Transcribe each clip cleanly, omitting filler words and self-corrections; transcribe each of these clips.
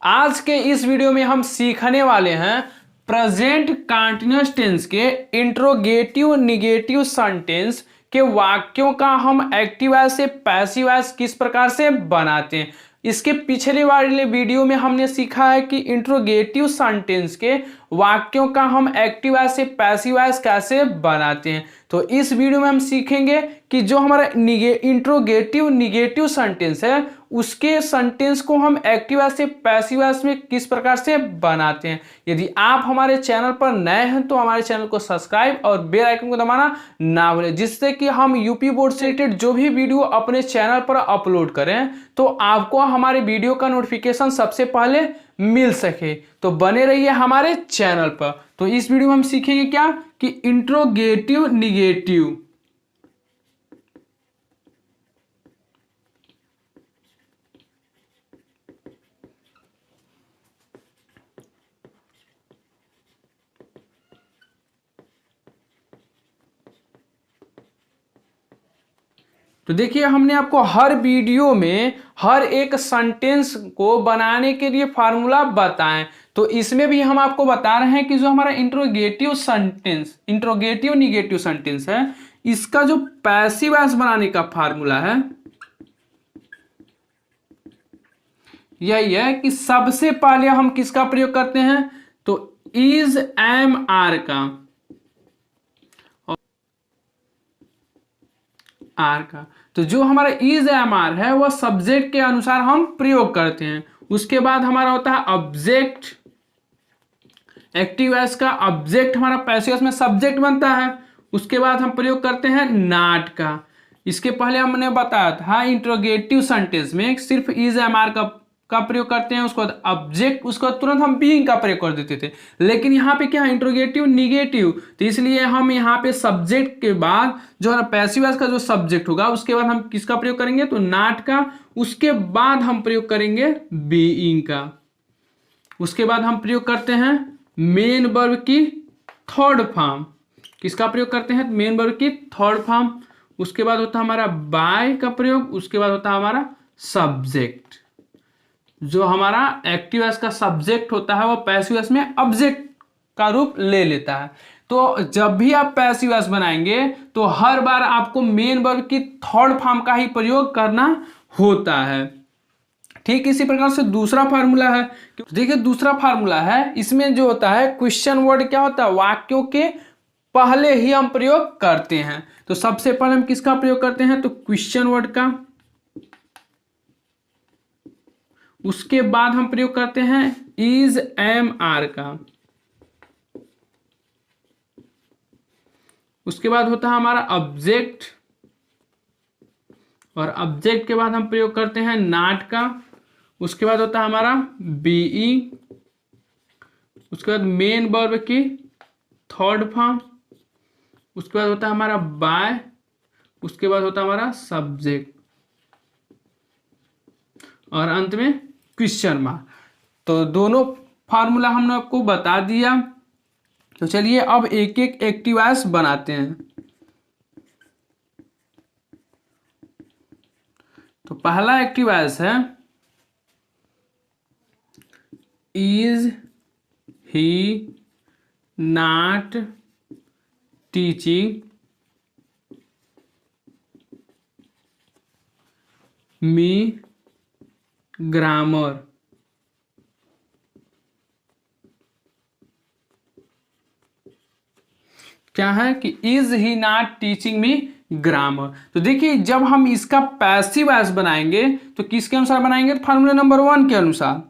आज के इस वीडियो में हम सीखने वाले हैं प्रेजेंट कंटीन्यूअस टेंस के इंट्रोगेटिव निगेटिव सेंटेंस के वाक्यों का हम एक्टिव वॉइस से पैसिव वॉइस किस प्रकार से बनाते हैं। इसके पिछले वाले वीडियो में हमने सीखा है कि इंट्रोगेटिव सेंटेंस के वाक्यों का हम एक्टिव वॉइस से पैसिव वॉइस कैसे बनाते हैं। तो इस वीडियो में हम सीखेंगे कि जो हमारा इंट्रोगेटिव निगेटिव सेंटेंस है उसके सेंटेंस को हम एक्टिव वॉइस से पैसिव वॉइस में किस प्रकार से बनाते हैं। यदि आप हमारे चैनल पर नए हैं तो हमारे चैनल को सब्सक्राइब और बेल आइकन को दबाना ना भूलें, जिससे कि हम यूपी बोर्ड से रिलेटेड जो भी वीडियो अपने चैनल पर अपलोड करें तो आपको हमारे वीडियो का नोटिफिकेशन सबसे पहले मिल सके। तो बने रहिए हमारे चैनल पर। तो इस वीडियो में हम सीखेंगे क्या कि इंट्रोगेटिव निगेटिव। तो देखिए हमने आपको हर वीडियो में हर एक सेंटेंस को बनाने के लिए फार्मूला बताएं, तो इसमें भी हम आपको बता रहे हैं कि जो हमारा interrogative sentence interrogative negative sentence है इसका जो पैसिव वॉइस बनाने का फार्मूला है यही है कि सबसे पहले हम किसका प्रयोग करते हैं तो इज एम आर का। तो जो हमारा इज एम आर है वह सब्जेक्ट के अनुसार हम प्रयोग करते हैं। उसके बाद हमारा होता है ऑब्जेक्ट, एक्टिव वॉइस का ऑब्जेक्ट हमारा पैसिव वॉइस में सब्जेक्ट बनता है। उसके बाद हम प्रयोग करते हैं नॉट का। इसके पहले हमने बताया था इंट्रोगेटिव सेंटेंस में सिर्फ इज एम आर का प्रयोग करते हैं, उसके बाद ऑब्जेक्ट, उसके बाद तुरंत हम बीइंग का प्रयोग कर देते थे। लेकिन यहाँ पे क्या है इंट्रोगेटिव निगेटिव, तो इसलिए हम यहाँ पे सब्जेक्ट के बाद जो है पैसिव वॉइस का जो सब्जेक्ट होगा उसके बाद हम किसका प्रयोग करेंगे तो नॉट का। उसके बाद हम प्रयोग करेंगे बीइंग का। उसके बाद हम प्रयोग करते हैं मेन वर्ब की थर्ड फॉर्म। किसका प्रयोग करते हैं मेन वर्ब की थर्ड फॉर्म। उसके बाद होता है हमारा बाय का प्रयोग। उसके बाद होता है हमारा सब्जेक्ट। जो हमारा एक्टिव वॉइस का सब्जेक्ट होता है वो पैसिव वॉइस में ऑब्जेक्ट का रूप ले लेता है। तो जब भी आप पैसिव वॉइस बनाएंगे तो हर बार आपको मेन वर्ब की थर्ड फॉर्म का ही प्रयोग करना होता है। ठीक इसी प्रकार से दूसरा फार्मूला है। देखिए दूसरा फार्मूला है, इसमें जो होता है क्वेश्चन वर्ड क्या होता है वाक्यों के पहले ही हम प्रयोग करते हैं। तो सबसे पहले हम किसका प्रयोग करते हैं तो क्वेश्चन वर्ड का। उसके बाद हम प्रयोग करते हैं इज एम आर का। उसके बाद होता है हमारा ऑब्जेक्ट, और ऑब्जेक्ट के बाद हम प्रयोग करते हैं नॉट का। उसके बाद होता है हमारा बीइंग। उसके बाद मेन वर्ब की थर्ड फॉर्म। उसके बाद होता है हमारा बाय। उसके बाद होता है हमारा सब्जेक्ट, और अंत में क्वेश्चन मार्क। तो दोनों फार्मूला हमने आपको बता दिया। तो चलिए अब एक एक एक्टिव वॉइस बनाते हैं। तो पहला एक्टिव वॉइस है is he not teaching me grammar. क्या है कि is he not teaching me grammar. तो देखिए जब हम इसका पैसिव वॉइस बनाएंगे तो किसके अनुसार बनाएंगे तो फार्मूला नंबर 1 के अनुसार।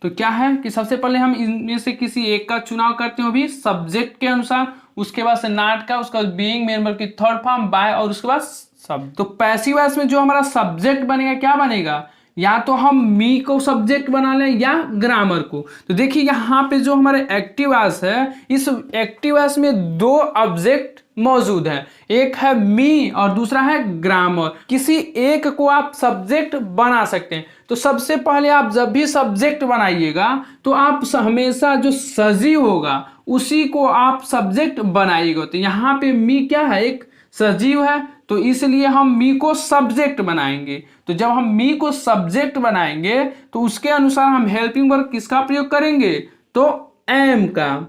तो क्या है कि सबसे पहले हम इनमें से किसी एक का चुनाव करते हैं, वो भी सब्जेक्ट के अनुसार। उसके बाद से नॉट का, उसके बाद बीइंग, मेन वर्ब की थर्ड फॉर्म, बाय, और उसके बाद सब। तो पैसिव वॉइस में जो हमारा सब्जेक्ट बनेगा क्या बनेगा, या तो हम मी को सब्जेक्ट बना लें या ग्रामर को। तो देखिए यहाँ पे जो हमारे एक्टिव वॉइस है इस एक्टिव वॉइस में दो ऑब्जेक्ट मौजूद है, एक है मी और दूसरा है ग्रामर। किसी एक को आप सब्जेक्ट बना सकते हैं। तो सबसे पहले आप जब भी सब्जेक्ट बनाइएगा तो आप हमेशा जो सजीव होगा उसी को आप सब्जेक्ट बनाइएगा। तो यहाँ पे मी क्या है, एक सजीव है, तो इसलिए हम मी को सब्जेक्ट बनाएंगे। तो जब हम मी को सब्जेक्ट बनाएंगे तो उसके अनुसार हम हेल्पिंग वर्ब किसका प्रयोग करेंगे, तो एम का।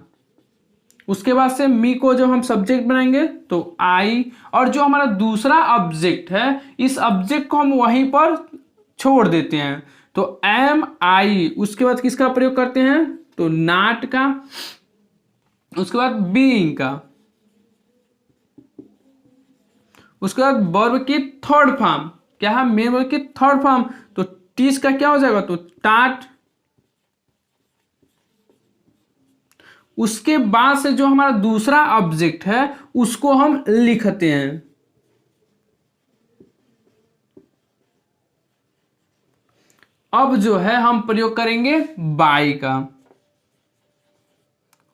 उसके बाद से मी को जब हम सब्जेक्ट बनाएंगे तो आई, और जो हमारा दूसरा ऑब्जेक्ट है इस ऑब्जेक्ट को हम वहीं पर छोड़ देते हैं, तो एम आई। उसके बाद किसका प्रयोग करते हैं, तो नॉट का। उसके बाद बीइंग का। उसके बाद वर्ब की थर्ड फॉर्म क्या है, मेन वर्ब की थर्ड फॉर्म, तो टीच का क्या हो जाएगा, तो टाट। उसके बाद से जो हमारा दूसरा ऑब्जेक्ट है उसको हम लिखते हैं। अब जो है हम प्रयोग करेंगे बाई का।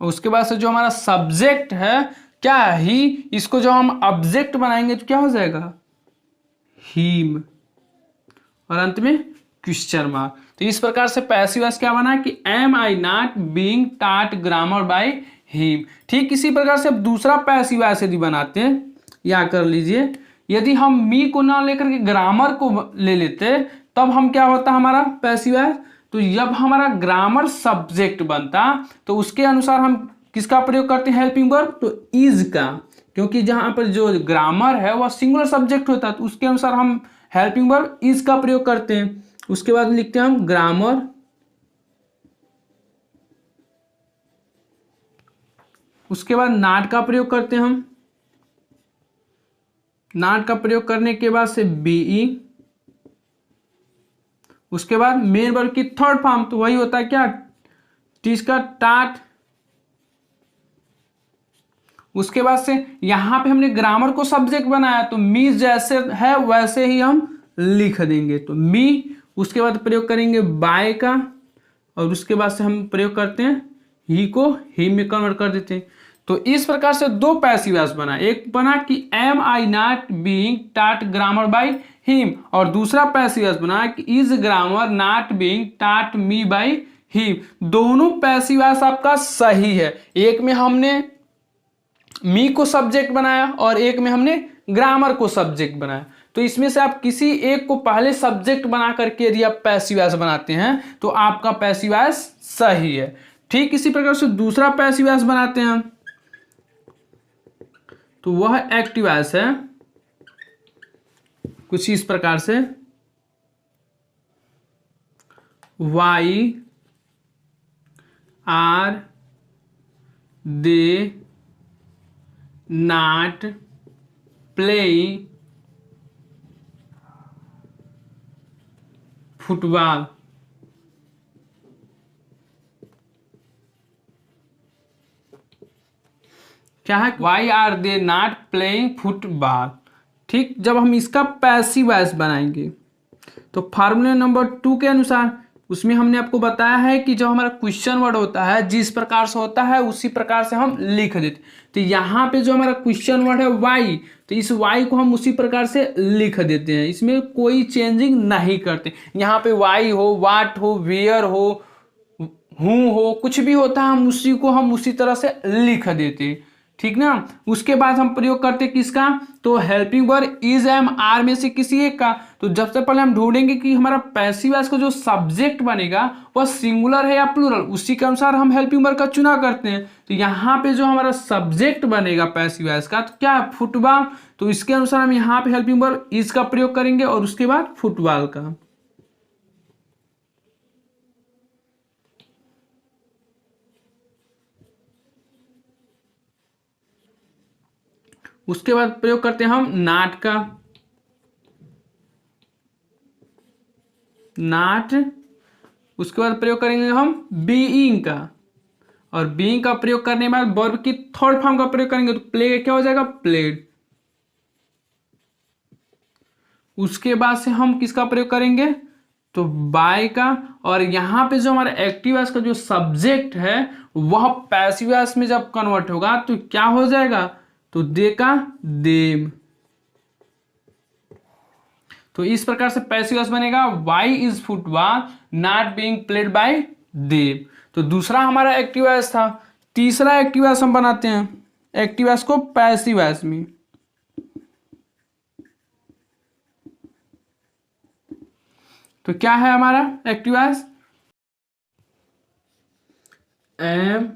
उसके बाद से जो हमारा सब्जेक्ट है क्या, ही, इसको जो हम ऑब्जेक्ट बनाएंगे तो क्या हो जाएगा, हिम, और अंत में क्वेश्चन मार्क। तो इस प्रकार से पैसिव वॉइस क्या बना कि am I not being taught grammar by him. ठीक इसी प्रकार से अब दूसरा पैसिव वॉइस यदि बनाते हैं, या कर लीजिए, यदि हम मी को ना लेकर के ग्रामर को ले लेते तब हम क्या होता हमारा पैसिव वॉइस, तो जब हमारा ग्रामर सब्जेक्ट बनता तो उसके अनुसार हम किसका प्रयोग करते हैं, हेल्पिंग वर्ब, तो इज का। क्योंकि जहां पर जो ग्रामर है वह सिंगुलर सब्जेक्ट होता है तो उसके अनुसार हम हेल्पिंग वर्ब इज का प्रयोग करते हैं। उसके बाद लिखते हैं हम ग्रामर। उसके बाद नॉट का प्रयोग करते हैं हम। नॉट का प्रयोग करने के बाद से बीइंग। उसके बाद मेन वर्ब की थर्ड फॉर्म, तो वही होता है क्या, टीच का टाट। उसके बाद से यहां पे हमने ग्रामर को सब्जेक्ट बनाया तो मी जैसे है वैसे ही हम लिख देंगे, तो मी। उसके बाद प्रयोग करेंगे बाय का, और उसके बाद से हम प्रयोग करते हैं ही को ही में कन्वर्ट कर देते हैं। तो इस प्रकार से दो पैसिव वॉइस बना, एक बना कि am I not being taught grammar by him, और दूसरा पैसिव वॉइस बना कि is grammar not being taught me by him. दोनों पैसिव वॉइस आपका सही है, एक में हमने मी को सब्जेक्ट बनाया और एक में हमने ग्रामर को सब्जेक्ट बनाया। तो इसमें से आप किसी एक को पहले सब्जेक्ट बना करके यदि आप पैसिव वॉइस बनाते हैं तो आपका पैसिव वॉइस सही है। ठीक इसी प्रकार से दूसरा पैसिव वॉइस बनाते हैं हम, तो वह एक्टिव वॉइस है कुछ इस प्रकार से, why are they not playing football. क्या है, why are they not playing football. ठीक, जब हम इसका पैसिव वॉइस बनाएंगे तो फार्मूले नंबर 2 के अनुसार उसमें हमने आपको बताया है कि जो हमारा क्वेश्चन वर्ड होता है जिस प्रकार से होता है उसी प्रकार से हम लिख देते। तो यहाँ पे जो हमारा क्वेश्चन वर्ड है वाई, तो इस वाई को हम उसी प्रकार से लिख देते हैं, इसमें कोई चेंजिंग नहीं करते। यहाँ पे वाई हो, वाट हो, वेयर हो, हूँ हो, कुछ भी होता है हम उसी को हम उसी तरह से लिख देते हैं। ठीक ना। उसके बाद हम प्रयोग करते किसका, तो helping verb is am are में से किसी एक का। तो जब से पहले हम ढूंढेंगे कि हमारा पैसिव वॉइस का जो सब्जेक्ट बनेगा वह सिंगुलर है या प्लूरल, उसी के अनुसार हम हेल्पिंग वर्ब का चुना करते हैं। तो यहाँ पे जो हमारा सब्जेक्ट बनेगा पैसिव वॉइस का, तो क्या है, फुटबॉल। तो इसके अनुसार हम यहाँ पे हेल्पिंग वर्ब इज का प्रयोग करेंगे और उसके बाद फुटबॉल का। उसके बाद प्रयोग करते हैं हम नॉट का। नॉट। उसके बाद प्रयोग करेंगे हम बीइंग का, और बीइंग का प्रयोग करने के बाद वर्ब की थर्ड फॉर्म का प्रयोग करेंगे तो प्ले क्या हो जाएगा, प्लेड। उसके बाद से हम किसका प्रयोग करेंगे, तो बाय का, और यहां पे जो हमारा एक्टिव वॉइस का जो सब्जेक्ट है वह पैसिव वॉइस में जब कन्वर्ट होगा तो क्या हो जाएगा, तो दे का देम। तो इस प्रकार से पैसिव वॉइस बनेगा why is football not being played by them. तो दूसरा हमारा एक्टिव वॉइस था। तीसरा एक्टिव वॉइस हम बनाते हैं एक्टिव वॉइस को पैसिव वॉइस में। तो क्या है हमारा active voice? Am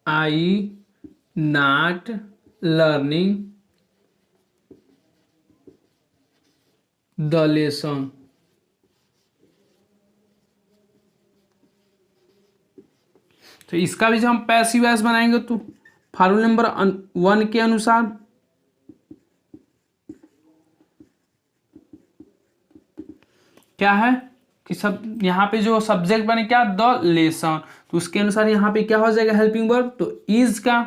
I not learning the lesson. तो इसका भी जब हम पैसिव वॉइस बनाएंगे तो फार्मूला नंबर 1 के अनुसार क्या है कि सब यहाँ पे जो सब्जेक्ट बने क्या, द लेसन, तो उसके अनुसार यहाँ पे क्या हो जाएगा हेल्पिंग वर्ब, तो इज का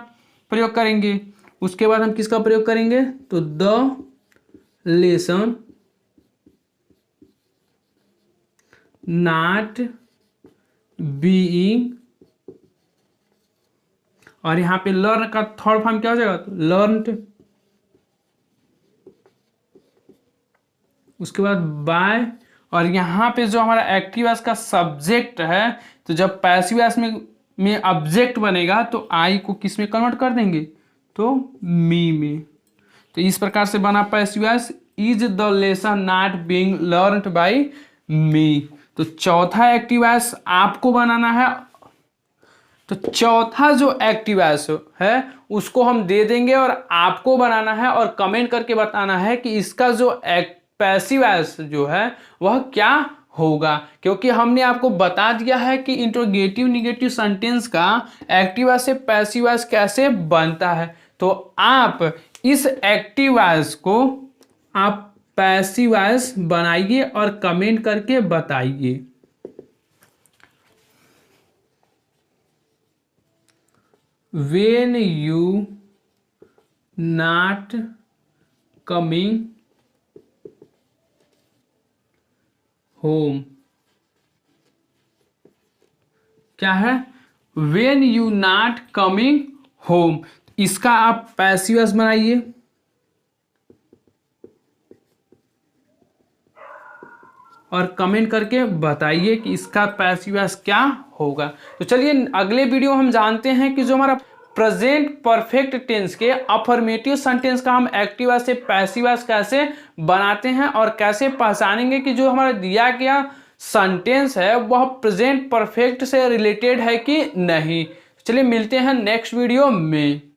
प्रयोग करेंगे। उसके बाद हम किसका प्रयोग करेंगे, तो द लेसन नॉट बीइंग, और यहाँ पे लर्न का थर्ड फॉर्म क्या हो जाएगा, तो लर्नड। उसके बाद बाय, और यहाँ पे जो हमारा एक्टिव वॉइस का सब्जेक्ट है, तो जब पैसिव वॉइस में ऑब्जेक्ट बनेगा तो आई को किस में कन्वर्ट कर देंगे, तो मी में। तो इस प्रकार से बना passive voice, is the lesson not being learned by me. तो चौथा एक्टिव वॉइस आपको बनाना है। तो चौथा जो एक्टिव वॉइस है उसको हम दे देंगे और आपको बनाना है और कमेंट करके बताना है कि इसका जो पैसिव वॉइस जो है वह क्या होगा, क्योंकि हमने आपको बता दिया है कि इंट्रोगेटिव निगेटिव सेंटेंस का एक्टिव वॉइस से पैसिव वॉइस कैसे बनता है। तो आप इस एक्टिव वॉइस को आप पैसिव वॉइस बनाइए और कमेंट करके बताइए। When you not coming home, क्या है, when you not coming home, इसका आप पैसिव वॉइस बनाइए और कमेंट करके बताइए कि इसका पैसिव वॉइस क्या होगा। तो चलिए अगले वीडियो हम जानते हैं कि जो हमारा प्रेजेंट परफेक्ट टेंस के अफर्मेटिव सेंटेंस का हम एक्टिव वॉइस से पैसिव वॉइस कैसे बनाते हैं और कैसे पहचानेंगे कि जो हमारा दिया गया सेंटेंस है वह प्रेजेंट परफेक्ट से रिलेटेड है कि नहीं। चलिए मिलते हैं नेक्स्ट वीडियो में।